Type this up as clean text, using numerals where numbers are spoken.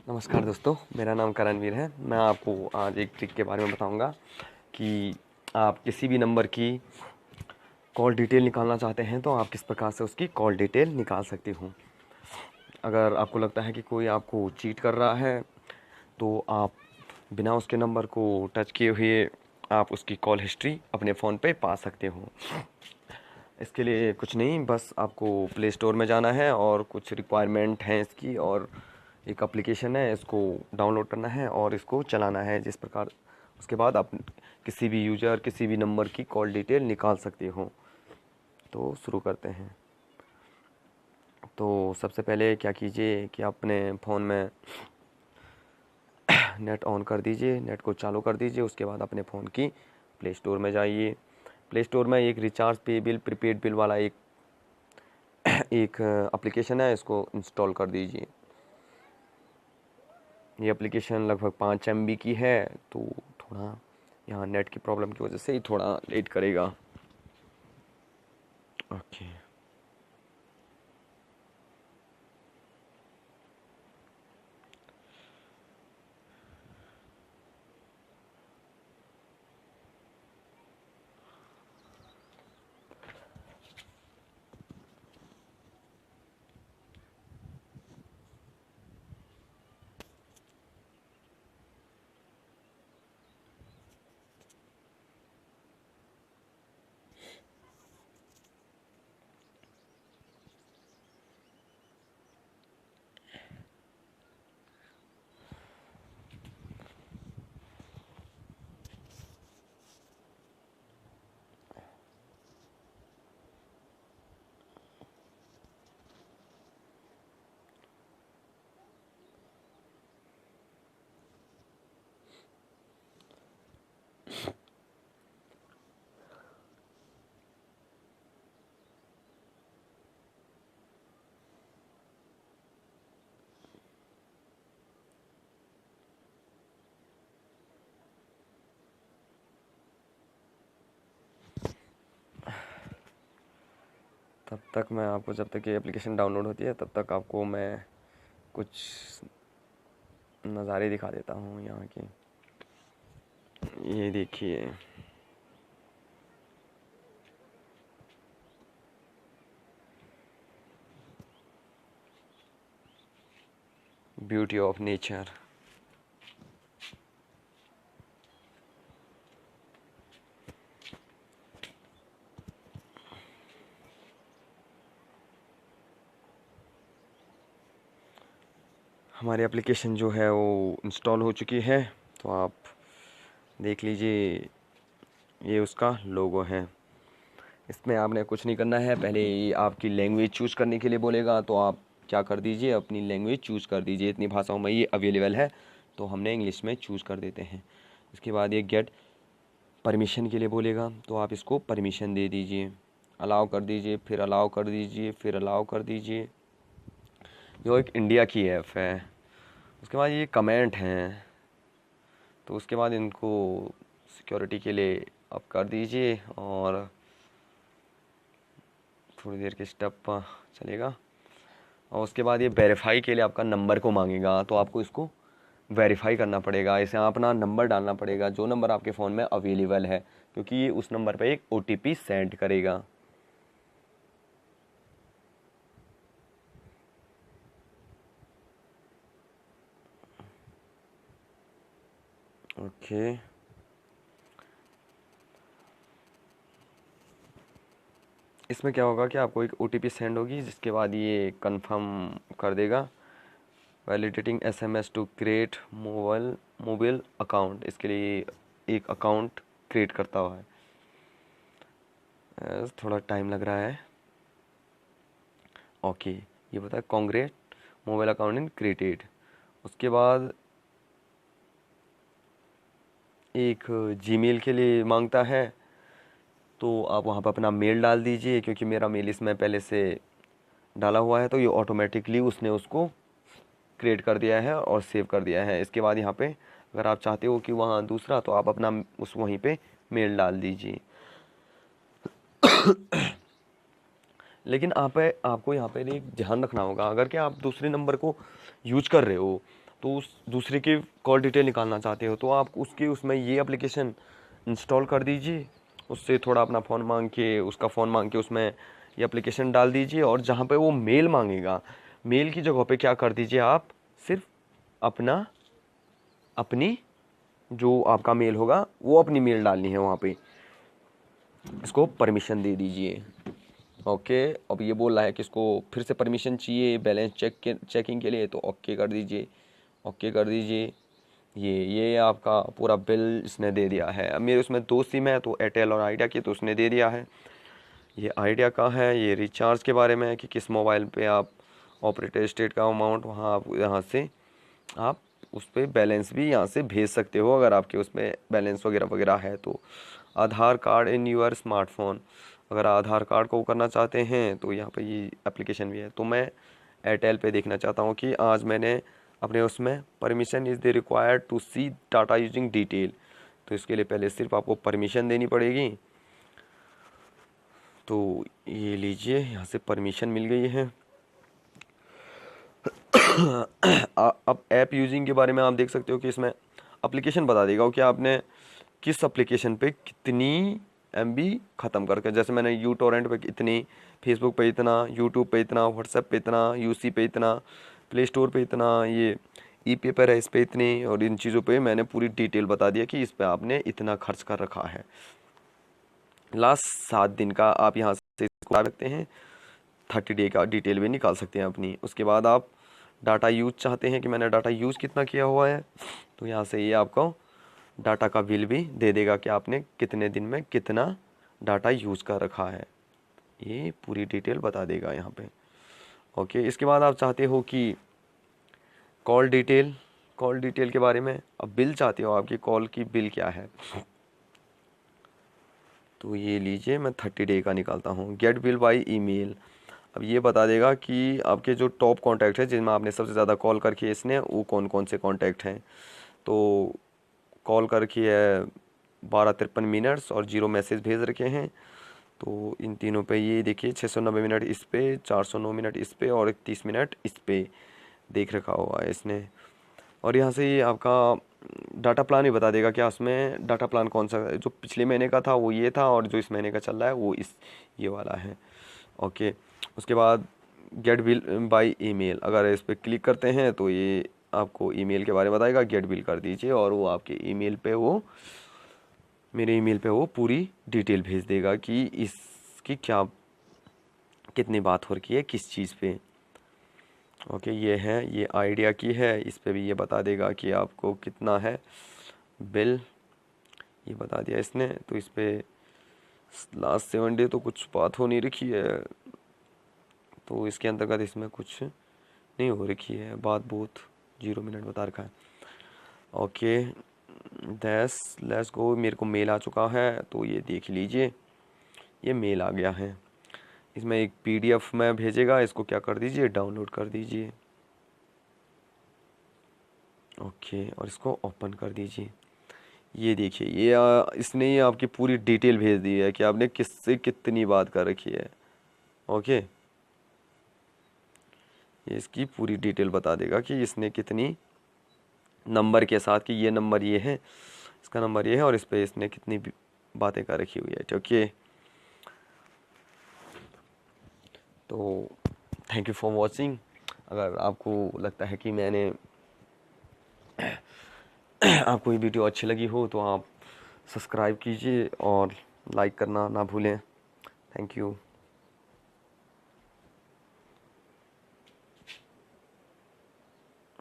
नमस्कार दोस्तों, मेरा नाम करणवीर है। मैं आपको आज एक ट्रिक के बारे में बताऊंगा कि आप किसी भी नंबर की कॉल डिटेल निकालना चाहते हैं तो आप किस प्रकार से उसकी कॉल डिटेल निकाल सकते हो। अगर आपको लगता है कि कोई आपको चीट कर रहा है तो आप बिना उसके नंबर को टच किए हुए आप उसकी कॉल हिस्ट्री अपने फ़ोन पे पा सकते हो। इसके लिए कुछ नहीं, बस आपको प्ले स्टोर में जाना है और कुछ रिक्वायरमेंट हैं इसकी, और एक एप्लीकेशन है, इसको डाउनलोड करना है और इसको चलाना है जिस प्रकार। उसके बाद आप किसी भी यूज़र किसी भी नंबर की कॉल डिटेल निकाल सकते हो। तो शुरू करते हैं। तो सबसे पहले क्या कीजिए कि अपने फ़ोन में नेट ऑन कर दीजिए, नेट को चालू कर दीजिए। उसके बाद अपने फ़ोन की प्ले स्टोर में जाइए। प्ले स्टोर में एक रिचार्ज पे बिल प्रीपेड बिल वाला एक एप्लीकेशन है, इसको इंस्टॉल कर दीजिए। ये एप्लीकेशन लगभग 5 MB की है, तो थोड़ा यहाँ नेट की प्रॉब्लम की वजह से ही थोड़ा लेट करेगा। ओके। तब तक मैं आपको, जब तक ये एप्लीकेशन डाउनलोड होती है तब तक आपको मैं कुछ नज़ारे दिखा देता हूँ यहाँ के। ये देखिए, ब्यूटी ऑफ नेचर। हमारी एप्लीकेशन जो है वो इंस्टॉल हो चुकी है, तो आप देख लीजिए, ये उसका लोगो है। इसमें आपने कुछ नहीं करना है। पहले ये आपकी लैंग्वेज चूज़ करने के लिए बोलेगा, तो आप क्या कर दीजिए, अपनी लैंग्वेज चूज़ कर दीजिए। इतनी भाषाओं में ये अवेलेबल है, तो हमने इंग्लिश में चूज़ कर देते हैं। इसके बाद ये गेट परमिशन के लिए बोलेगा, तो आप इसको परमिशन दे दीजिए, अलाउ कर दीजिए, फिर अलाउ कर दीजिए, फिर अलाउ कर दीजिए। जो एक इंडिया की ऐप है। उसके बाद ये कमेंट हैं, तो उसके बाद इनको सिक्योरिटी के लिए आप कर दीजिए, और थोड़ी देर के स्टेप चलेगा। और उसके बाद ये वेरीफाई के लिए आपका नंबर को मांगेगा, तो आपको इसको वेरीफाई करना पड़ेगा। इसे अपना नंबर डालना पड़ेगा, जो नंबर आपके फ़ोन में अवेलेबल है, क्योंकि ये उस नंबर पे एक OTP सेंड करेगा। ओके। इसमें क्या होगा कि आपको एक OTP सेंड होगी, जिसके बाद ये कंफर्म कर देगा। Validating SMS to create mobile account. इसके लिए एक अकाउंट क्रिएट करता हुआ है। थोड़ा टाइम लग रहा है। ओके, ये बता congruent mobile account in created. उसके बाद एक जीमेल के लिए मांगता है, तो आप वहाँ पर अपना मेल डाल दीजिए, क्योंकि मेरा मेल इसमें पहले से डाला हुआ है, तो ये ऑटोमेटिकली उसने उसको क्रिएट कर दिया है और सेव कर दिया है। इसके बाद यहाँ पे अगर आप चाहते हो कि वहाँ दूसरा, तो आप अपना उस वहीं पे मेल डाल दीजिए। लेकिन आपको यहाँ पे एक ध्यान रखना होगा, अगर कि आप दूसरे नंबर को यूज कर रहे हो तो उस दूसरे की कॉल डिटेल निकालना चाहते हो तो आप उसके उसमें ये एप्लीकेशन इंस्टॉल कर दीजिए। उससे थोड़ा अपना फ़ोन मांग के, उसका फ़ोन मांग के उसमें ये एप्लीकेशन डाल दीजिए, और जहाँ पे वो मेल मांगेगा, मेल की जगह पे क्या कर दीजिए, आप सिर्फ अपना अपनी जो आपका मेल होगा वो अपनी मेल डालनी है वहाँ पे, इसको परमिशन दे दीजिए। ओके, अब ये बोल रहा है कि इसको फिर से परमिशन चाहिए बैलेंस चेकिंग के लिए, तो ओके कर दीजिए, ओके कर दीजिए। ये आपका पूरा बिल इसने दे दिया है। अब मेरे उसमें 2 सिम है, तो एयरटेल और आइडिया की, तो उसने दे दिया है। ये आइडिया का है, ये रिचार्ज के बारे में है कि किस मोबाइल पे आप ऑपरेटर स्टेट का अमाउंट, वहाँ आप यहाँ से आप उस पर बैलेंस भी यहाँ से भेज सकते हो अगर आपके उसमें बैलेंस वगैरह वगैरह है तो। आधार कार्ड इन यूर स्मार्टफोन, अगर आधार कार्ड को करना चाहते हैं तो यहाँ पे ये एप्लीकेशन भी है। तो मैं एयरटेल पे देखना चाहता हूँ कि आज मैंने अपने उसमें permission is the required to see data using detail, तो इसके लिए पहले सिर्फ आपको परमिशन देनी पड़ेगी। तो ये लीजिए, यहाँ से परमिशन मिल गई है। अब ऐप यूजिंग के बारे में आप देख सकते हो कि इसमें एप्लीकेशन बता देगा कि आपने किस एप्लीकेशन पे कितनी MB ख़त्म करके, जैसे मैंने यूटोरेंट पे इतनी, फेसबुक पे इतना, यूट्यूब पे इतना, व्हाट्सएप पे इतना, UC पे इतना, प्ले स्टोर पे इतना, ये ई-पेपर है इस पे इतनी, और इन चीज़ों पे मैंने पूरी डिटेल बता दिया कि इस पे आपने इतना खर्च कर रखा है। लास्ट 7 दिन का आप यहाँ से इसको निकाल सकते हैं, 30 डे का डिटेल भी निकाल सकते हैं अपनी। उसके बाद आप डाटा यूज चाहते हैं कि मैंने डाटा यूज़ कितना किया हुआ है, तो यहाँ से ये आपको डाटा का बिल भी दे देगा कि आपने कितने दिन में कितना डाटा यूज़ कर रखा है, ये पूरी डिटेल बता देगा यहाँ पे। ओके, इसके बाद आप चाहते हो कि कॉल डिटेल के बारे में, अब बिल चाहते हो आपकी कॉल की बिल क्या है, तो ये लीजिए मैं 30 डे का निकालता हूँ। गेट बिल बाई ईमेल, अब ये बता देगा कि आपके जो टॉप कॉन्टैक्ट है जिनमें आपने सबसे ज़्यादा कॉल करके इसने, वो कौन कौन से कॉन्टैक्ट हैं। तो कॉल करके है 12-53 मिनट्स और 0 मैसेज भेज रखे हैं, तो इन तीनों पे ये देखिए 690 मिनट इस पे, 409 मिनट इस पे और 31 मिनट इस पे देख रखा हुआ है इसने। और यहाँ से ये आपका डाटा प्लान ही बता देगा कि उसमें डाटा प्लान कौन सा है, जो पिछले महीने का था वो ये था, और जो इस महीने का चल रहा है वो ये वाला है। ओके, उसके बाद गेट बिल बाय ईमेल, अगर इस पर क्लिक करते हैं तो ये आपको ईमेल के बारे में बताएगा, गेट बिल कर दीजिए, और वो आपके ईमेल पे वो मेरे ईमेल पे वो पूरी डिटेल भेज देगा कि इसकी क्या कितनी बात हो रही है किस चीज़ पे। ओके, ये है, ये आइडिया की है, इस पे भी ये बता देगा कि आपको कितना है बिल, ये बता दिया इसने। तो इस पे लास्ट 7 डे तो कुछ बात हो नहीं रखी है, तो इसके अंतर्गत इसमें कुछ नहीं हो रखी है बात, बहुत 0 मिनट बता रखा है। ओके, दैस लेट्स गो, मेरे को मेल आ चुका है, तो ये देख लीजिए, ये मेल आ गया है। इसमें एक PDF में भेजेगा, इसको क्या कर दीजिए, डाउनलोड कर दीजिए। ओके, और इसको ओपन कर दीजिए। ये देखिए, ये इसने ये आपकी पूरी डिटेल भेज दी है कि आपने किससे कितनी बात कर रखी है। ओके, ये इसकी पूरी डिटेल बता देगा कि इसने कितनी नंबर के साथ, कि ये नंबर ये है, इसका नंबर ये है, और इस पे इसने कितनी बातें कर रखी हुई है। ओके, तो थैंक यू फॉर वॉचिंग। अगर आपको लगता है कि मैंने आपको ये वीडियो अच्छी लगी हो तो आप सब्सक्राइब कीजिए और लाइक करना ना भूलें। Thank you.